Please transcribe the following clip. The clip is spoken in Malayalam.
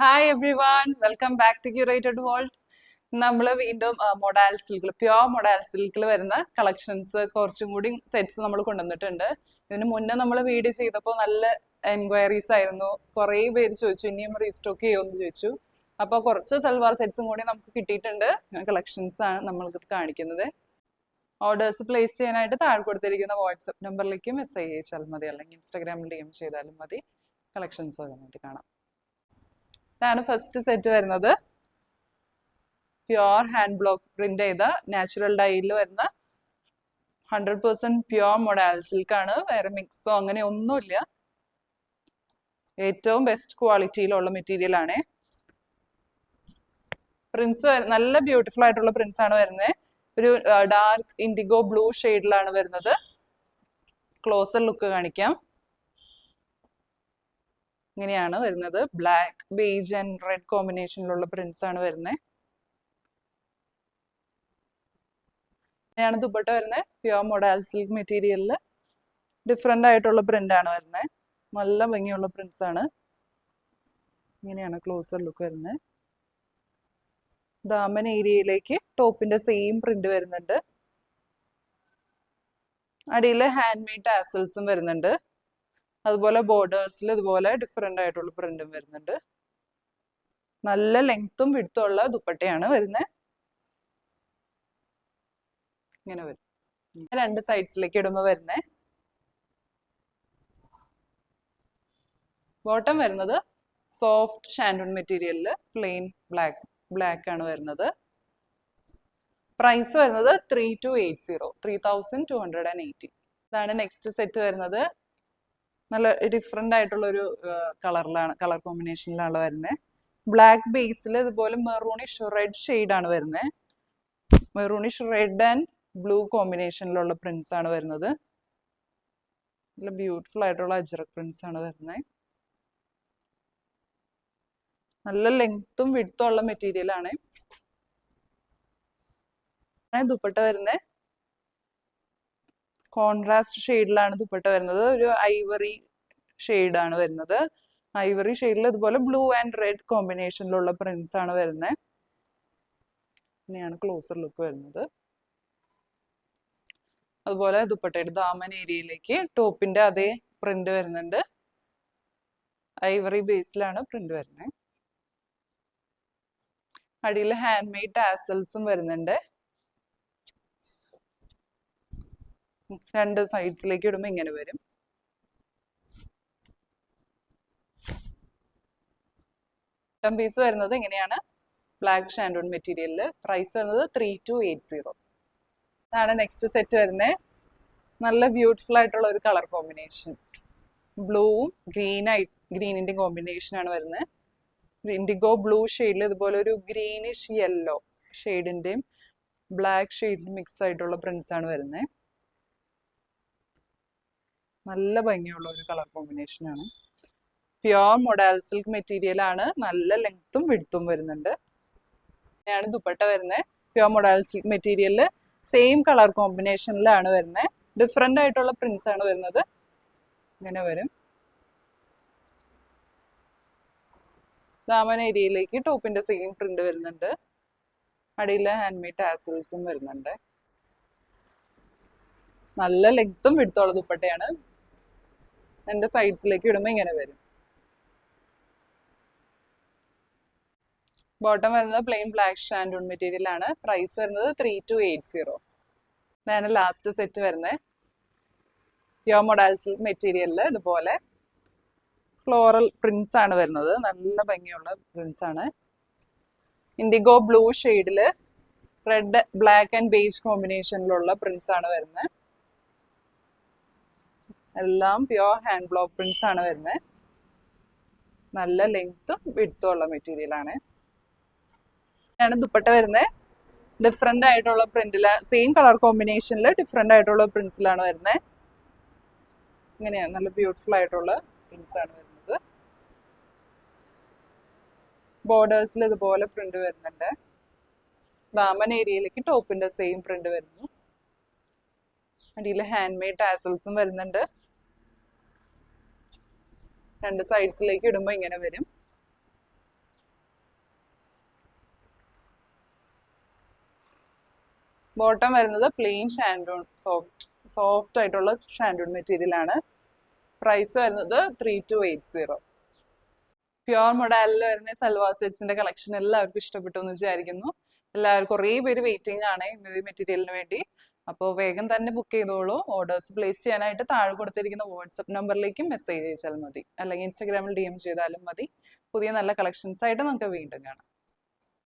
Hi everyone welcome back to curated world. നമ്മൾ വീണ്ടും മൊഡാൽ സിൽക്കിൽ പ്യുവർ മൊഡാൽ സിൽക്കിൽ വരുന്ന കളക്ഷൻസ് കുറച്ചും കൂടി സെറ്റ്സ് നമ്മൾ കൊണ്ടുവന്നിട്ടുണ്ട്. ഇതിന് മുന്നേ നമ്മൾ വീഡിയോ ചെയ്തപ്പോൾ നല്ല എൻക്വയറീസ് ആയിരുന്നു. കുറേ പേര് ചോദിച്ചു ഇനിയും റീസ്റ്റോക്ക് ചെയ്യുമെന്ന് ചോദിച്ചു. അപ്പോൾ കുറച്ച് സൽവാർ സെറ്റ്സും കൂടി നമുക്ക് കിട്ടിയിട്ടുണ്ട്. കളക്ഷൻസ് ആണ് നമ്മൾക്ക് കാണിക്കുന്നത്. ഓർഡേഴ്സ് പ്ലേസ് ചെയ്യാനായിട്ട് താഴെ കൊടുത്തിരിക്കുന്ന വാട്സപ്പ് നമ്പറിലേക്ക് മെസ്സേജ് അയച്ചാൽ മതി, അല്ലെങ്കിൽ ഇൻസ്റ്റാഗ്രാമിൽ DM ചെയ്താലും മതി. കളക്ഷൻസ് അതിനായിട്ട് കാണാം. ഇതാണ് ഫസ്റ്റ് സെറ്റ് വരുന്നത്. പ്യുവർ ഹാൻഡ് ബ്ലോക്ക് പ്രിന്റ് ചെയ്ത നാച്ചുറൽ ഡൈയിൽ വരുന്ന 100% പ്യുവർ മൊഡാൽ സിൽക്ക് ആണ്. വേറെ മിക്സോ അങ്ങനെ ഒന്നുമില്ല. ഏറ്റവും ബെസ്റ്റ് ക്വാളിറ്റിയിലുള്ള മെറ്റീരിയൽ ആണ്. പ്രിന്റ്സ് നല്ല ബ്യൂട്ടിഫുൾ ആയിട്ടുള്ള പ്രിന്റ്സ് ആണ് വരുന്നത്. ഒരു ഡാർക്ക് ഇൻഡിഗോ ബ്ലൂ ഷെയ്ഡിലാണ് വരുന്നത്. ക്ലോസർ ലുക്ക് കാണിക്കാം. ഇങ്ങനെയാണ് വരുന്നത്. ബ്ലാക്ക്, ബേജ് ആൻഡ് റെഡ് കോമ്പിനേഷനിലുള്ള പ്രിന്റ്സ് ആണ് വരുന്നത്. ഇങ്ങനെയാണ് ദുപ്പട്ട വരുന്നത്. പ്യുവർ മൊഡാൽ സിൽക്ക് മെറ്റീരിയലിൽ ഡിഫറെൻ്റ് ആയിട്ടുള്ള പ്രിന്റ് ആണ് വരുന്നത്. നല്ല ഭംഗിയുള്ള പ്രിന്റ്സ് ആണ്. ഇങ്ങനെയാണ് ക്ലോസർ ലുക്ക് വരുന്നത്. ദാമൻ ഏരിയയിലേക്ക് ടോപ്പിന്റെ സെയിം പ്രിന്റ് വരുന്നുണ്ട്. അടിയിൽ ഹാൻഡ് മെയ്ഡ് ടാസൽസും വരുന്നുണ്ട്. അതുപോലെ ബോർഡേഴ്സിൽ ഇതുപോലെ ഡിഫറെൻ്റ് ആയിട്ടുള്ള പ്രിന്റും വരുന്നുണ്ട്. നല്ല ലെങ്ത്തും വിഡ്ത്തും ഉള്ള ദുപ്പട്ടയാണ് വരുന്നത്. ഇങ്ങനെ വരും. രണ്ട് സൈഡ്സിലേക്ക് ഇടുമ്പോൾ വരുന്നത്. ബോട്ടം വരുന്നത് സോഫ്റ്റ് ഷാൻഡൂൺ മെറ്റീരിയലിൽ പ്ലെയിൻ ബ്ലാക്ക് ആണ് വരുന്നത്. പ്രൈസ് വരുന്നത് 3280. ഇതാണ് നെക്സ്റ്റ് സെറ്റ് വരുന്നത്. നല്ല ഡിഫറെൻ്റ് ആയിട്ടുള്ള ഒരു കളർ കോമ്പിനേഷനിലാണ് വരുന്നത്. ബ്ലാക്ക് ബേസിൽ ഇതുപോലെ മെറൂണിഷ് റെഡ് ഷെയ്ഡാണ് വരുന്നത്. മെറൂണിഷ് റെഡ് ആൻഡ് ബ്ലൂ കോമ്പിനേഷനിലുള്ള പ്രിന്റ്സ് ആണ് വരുന്നത്. നല്ല ബ്യൂട്ടിഫുൾ ആയിട്ടുള്ള അജ്രക് പ്രിന്റ്സ് ആണ് വരുന്നത്. നല്ല ലെങ്ത്തും വിഡ്ത്തും ഉള്ള മെറ്റീരിയൽ ആണ്. ദുപ്പട്ട വരുന്നത് കോൺട്രാസ്റ്റ് ഷെയ്ഡിലാണ് ദുപ്പട്ട വരുന്നത്. ഒരു ഐവറി ഷെയ്ഡാണ് വരുന്നത്. ഐവറി ഷെയ്ഡിൽ ഇതുപോലെ ബ്ലൂ ആൻഡ് റെഡ് കോമ്പിനേഷനിലുള്ള പ്രിന്റ്സ് ആണ് വരുന്നത്. ഇങ്ങനെയാണ് ക്ലോസർ ലുക്ക് വരുന്നത്. അതുപോലെ ദുപ്പട്ടയുടെ ദാമൻ ഏരിയയിലേക്ക് ടോപ്പിന്റെ അതേ പ്രിന്റ് വരുന്നുണ്ട്. ഐവറി ബേസിലാണ് പ്രിന്റ് വരുന്നത്. അടിയിൽ ഹാൻഡ് മെയ്ഡ് ടാസൽസും വരുന്നുണ്ട്. രണ്ട് സൈഡ്സിലേക്ക് ഇടുമ്പോൾ ഇങ്ങനെ വരും. പീസ് വരുന്നത് ഇങ്ങനെയാണ്. ബ്ലാക്ക് ഷാൻഡൂൺ മെറ്റീരിയലിൽ. പ്രൈസ് വരുന്നത് 3280. ഇതാണ് നെക്സ്റ്റ് സെറ്റ് വരുന്നത്. നല്ല ബ്യൂട്ടിഫുൾ ആയിട്ടുള്ള ഒരു കളർ കോമ്പിനേഷൻ. ബ്ലൂവും ഗ്രീനിന്റെ കോമ്പിനേഷൻ ആണ് വരുന്നത്. ഇൻഡിഗോ ബ്ലൂ ഷെയ്ഡിൽ ഇതുപോലെ ഒരു ഗ്രീനിഷ് യെല്ലോ ഷെയ്ഡിന്റെയും ബ്ലാക്ക് ഷെയ്ഡിന്റെ മിക്സ് ആയിട്ടുള്ള പ്രിന്റ്സ് ആണ് വരുന്നത്. നല്ല ഭംഗിയുള്ള ഒരു കളർ കോമ്പിനേഷൻ ആണ്. പ്യുവർ മൊഡാൽ സിൽക്ക് മെറ്റീരിയൽ ആണ്. നല്ല ലെങ്ത്തും വിഡ്ത്തും വരുന്നുണ്ട്. ഇങ്ങനെയാണ് ദുപ്പട്ട വരുന്നത്. പ്യുവർ മൊഡാൽ സിൽക്ക് മെറ്റീരിയലിൽ സെയിം കളർ കോമ്പിനേഷനിലാണ് വരുന്നത്. ഡിഫറെൻ്റ് ആയിട്ടുള്ള പ്രിന്റ്സ് ആണ് വരുന്നത്. ഇങ്ങനെ വരും. ദാമൻ ഏരിയയിലേക്ക് ടോപ്പിന്റെ സെയിം പ്രിന്റ് വരുന്നുണ്ട്. അടിയിൽ ഹാൻഡ് മെയ്ഡ് ടാസൽസും വരുന്നുണ്ട്. നല്ല ലെങ്ത്തും വിഡ്ത്തുള്ള ദുപ്പട്ടയാണ്. രണ്ട് സൈഡ്സിലേക്ക് ഇടുമ്പോൾ ഇങ്ങനെ വരും. ബോട്ടം വരുന്നത് പ്ലെയിൻ ബ്ലാക്ക് ഷാൻഡൂൺ മെറ്റീരിയൽ ആണ്. പ്രൈസ് വരുന്നത് 3280. ഇതാണ് ലാസ്റ്റ് സെറ്റ് വരുന്നത്. പ്യുവർ മൊഡാൽ സിൽക്ക് മെറ്റീരിയലിൽ ഇതുപോലെ ഫ്ലോറൽ പ്രിന്റ്സ് ആണ് വരുന്നത്. നല്ല ഭംഗിയുള്ള പ്രിന്റ്സ് ആണ്. ഇൻഡിഗോ ബ്ലൂ ഷെയ്ഡിൽ റെഡ്, ബ്ലാക്ക് ആൻഡ് ബേജ് കോമ്പിനേഷനിലുള്ള പ്രിന്റ്സ് ആണ് വരുന്നത്. എല്ലാം പ്യുവർ ഹാൻഡ് ബ്ലോക്ക് പ്രിന്റ്സ് ആണ് വരുന്നത്. നല്ല ലെങ്ത്തും വിഡ്ത്തും ഉള്ള മെറ്റീരിയൽ ആണ്. ഇതാണ് ദുപ്പട്ട വരുന്നത്. ഡിഫറെൻ്റ് ആയിട്ടുള്ള പ്രിന്റില് സെയിം കളർ കോമ്പിനേഷനിൽ ഡിഫറെൻ്റ് ആയിട്ടുള്ള പ്രിന്റ്സിലാണ് വരുന്നത്. ഇങ്ങനെയാണ് നല്ല ബ്യൂട്ടിഫുൾ ആയിട്ടുള്ള പ്രിന്റ്സ് ആണ് വരുന്നത്. ബോർഡേഴ്സിൽ ഇതുപോലെ പ്രിന്റ് വരുന്നുണ്ട്. ദാമൻ ഏരിയയിലേക്ക് ടോപ്പിന്റെ സെയിം പ്രിന്റ് വരുന്നു. അടിയിൽ ഹാൻഡ് മെയ്ഡ് ടാസൽസും വരുന്നുണ്ട്. രണ്ട് സൈഡ്സിലേക്ക് ഇടുമ്പോൾ ഇങ്ങനെ വരും. ബോട്ടം വരുന്നത് പ്ലെയിൻ ഷാൻഡൂൺ സോഫ്റ്റ് ആയിട്ടുള്ള ഷാൻഡൂൺ മെറ്റീരിയൽ ആണ്. പ്രൈസ് വരുന്നത് 3280. പ്യുവർ മൊഡാലിൽ വരുന്ന സൽവാർ സെറ്റ്സിന്റെ കളക്ഷൻ എല്ലാവർക്കും ഇഷ്ടപ്പെട്ടു എന്ന് വിചാരിക്കുന്നു. എല്ലാവർക്കും കുറേ പേര് വെയിറ്റിംഗ് ആണ് ഈ മെറ്റീരിയലിന് വേണ്ടി. അപ്പോൾ വേഗം തന്നെ ബുക്ക് ചെയ്തോളൂ. ഓർഡേഴ്സ് പ്ലേസ് ചെയ്യാനായിട്ട് താഴെ കൊടുത്തിരിക്കുന്ന വാട്സപ്പ് നമ്പറിലേക്ക് മെസ്സേജ് അയച്ചാൽ മതി, അല്ലെങ്കിൽ ഇൻസ്റ്റാഗ്രാമിൽ DM ചെയ്താലും മതി. പുതിയ നല്ല കളക്ഷൻസ് ആയിട്ട് നമുക്ക് വീണ്ടും കാണാം.